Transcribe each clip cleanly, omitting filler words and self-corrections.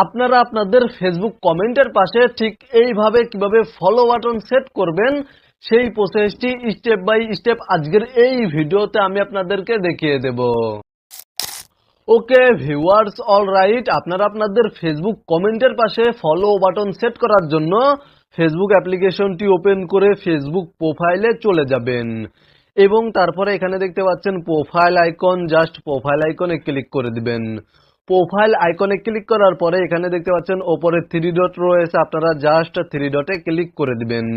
আপনারা আপনাদের ফেসবুক কমেন্টের পাশে ঠিক এইভাবে কিভাবে ফলো বাটন সেট করবেন সেই প্রসেসটি স্টেপ বাই স্টেপ আজকের এই ভিডিওতে আমি আপনাদেরকে দেখিয়ে দেব। ওকে ভিউয়ার্স, অলরাইট, আপনারা আপনাদের ফেসবুক কমেন্টের পাশে ফলো বাটন সেট করার জন্য ফেসবুক অ্যাপ্লিকেশনটি ওপেন করে ফেসবুক প্রোফাইলে চলে যাবেন এবং তারপরে এখানে দেখতে পাচ্ছেন প্রোফাইল আইকন, জাস্ট প্রোফাইল আইকনে ক্লিক করে দিবেন। প্রোফাইল আইকনে ক্লিক করার পরে এখানে দেখতে পাচ্ছেন ওপরে 3 ডট রয়েছে, আপনারা জাস্ট 3 ডটে ক্লিক করে দিবেন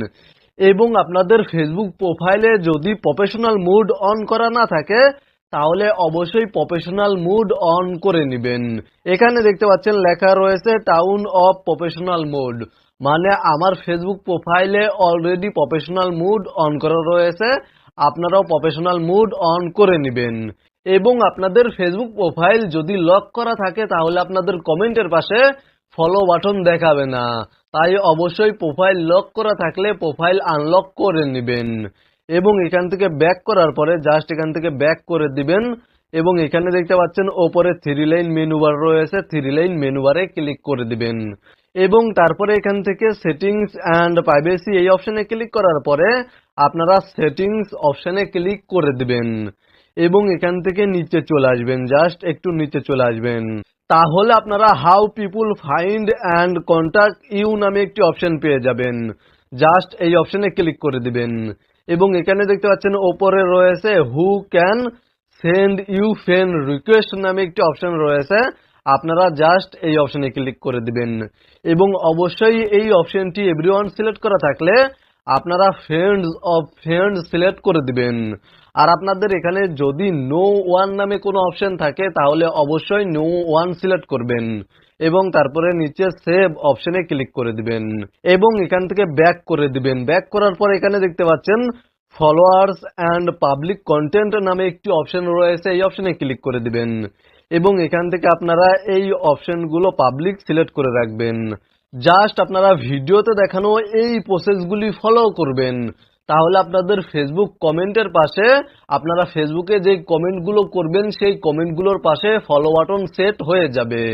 এবং আপনাদের ফেসবুক প্রোফাইলে যদি প্রফেশনাল মুড অন করা না থাকে তাহলে অবশ্যই প্রফেশনাল মুড অন করে নেবেন। এখানে দেখতে পাচ্ছেন লেখা রয়েছে টাউন অফ প্রফেশনাল মুড, মানে আমার ফেসবুক প্রোফাইলে অলরেডি প্রফেশনাল মুড অন করা রয়েছে, আপনারাও প্রফেশনাল মুড অন করে নেবেন। এবং আপনাদের ফেসবুক প্রোফাইল যদি লক করা থাকে তাহলে আপনাদের কমেন্টের পাশে ফলো বাটন দেখাবে না, তাই অবশ্যই প্রোফাইল লক করা থাকলে প্রোফাইল আনলক করে নেবেন এবং এখান থেকে ব্যাক করার পরে জাস্ট এখান থেকে ব্যাক করে দিবেন এবং এখানে দেখতে পাচ্ছেন ওপরে 3 লাইন মেনু বার রয়েছে, 3 লাইন মেনু বারে ক্লিক করে দিবেন এবং তারপরে এখান থেকে সেটিংস অ্যান্ড প্রাইভেসি এই অপশনে ক্লিক করার পরে আপনারা সেটিংস অপশনে ক্লিক করে দিবেন এবং এখান থেকে নিচে চলে আসবেন, জাস্ট একটু নিচে চলে আসবেন। তাহলে আপনারা how people find and contact you নামে একটি অপশন পেয়ে যাবেন, জাস্ট এই অপশনে ক্লিক করে দিবেন এবং এখানে দেখতে পাচ্ছেন ওপরে রয়েছে who can send you friend request নামে একটি অপশন রয়েছে, আপনারা জাস্ট এই অপশনে ক্লিক করে দিবেন এবং অবশ্যই এই অপশনটি এভরিওয়ান সিলেক্ট করা থাকলে আপনারা ফ্রেন্ডস অফ ফ্রেন্ডস সিলেক্ট করে দিবেন। আর আপনাদের এখানে যদি নো ওয়ান নামে কোনো অপশন থাকে তাহলে অবশ্যই নো ওয়ান সিলেক্ট করবেন এবং তারপরে নিচে সেভ অপশনে ক্লিক করে দিবেন এবং এখান থেকে ব্যাক করে দিবেন। ব্যাক করার পর এখানে দেখতে পাচ্ছেন ফলোয়ার্স অ্যান্ড পাবলিক কন্টেন্ট নামে একটি অপশন রয়েছে, এই অপশনে ক্লিক করে দিবেন এবং এখান থেকে আপনারা এই অপশনগুলো পাবলিক সিলেক্ট করে রাখবেন। জাস্ট আপনারা ভিডিওতে দেখানো এই প্রসেসগুলি ফলো করবেন, তাহলে আপনাদের ফেসবুক কমেন্টের পাশে আপনারা ফেসবুকে যে কমেন্টগুলো করবেন সেই কমেন্টগুলোর পাশে ফলো বাটন সেট হয়ে যাবে।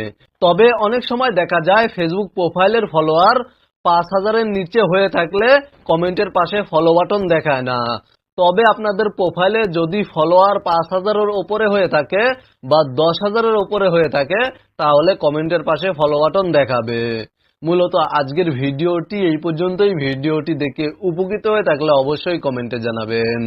তবে অনেক সময় দেখা যায় ফেসবুক প্রোফাইলের ফলোয়ার 5000-এর নিচে হয়ে থাকলে কমেন্টের পাশে ফলো বাটন দেখায় না। তবে আপনাদের প্রোফাইলে যদি ফলোয়ার 5000-এর উপরে হয়ে থাকে বা 10,000-এর উপরে হয়ে থাকে তাহলে কমেন্টের পাশে ফলো বাটন দেখাবে। মূলত আজকের ভিডিওটি এই পর্যন্তই। ভিডিওটি দেখে উপকৃত হয়ে থাকলে অবশ্যই কমেন্টে জানাবেন।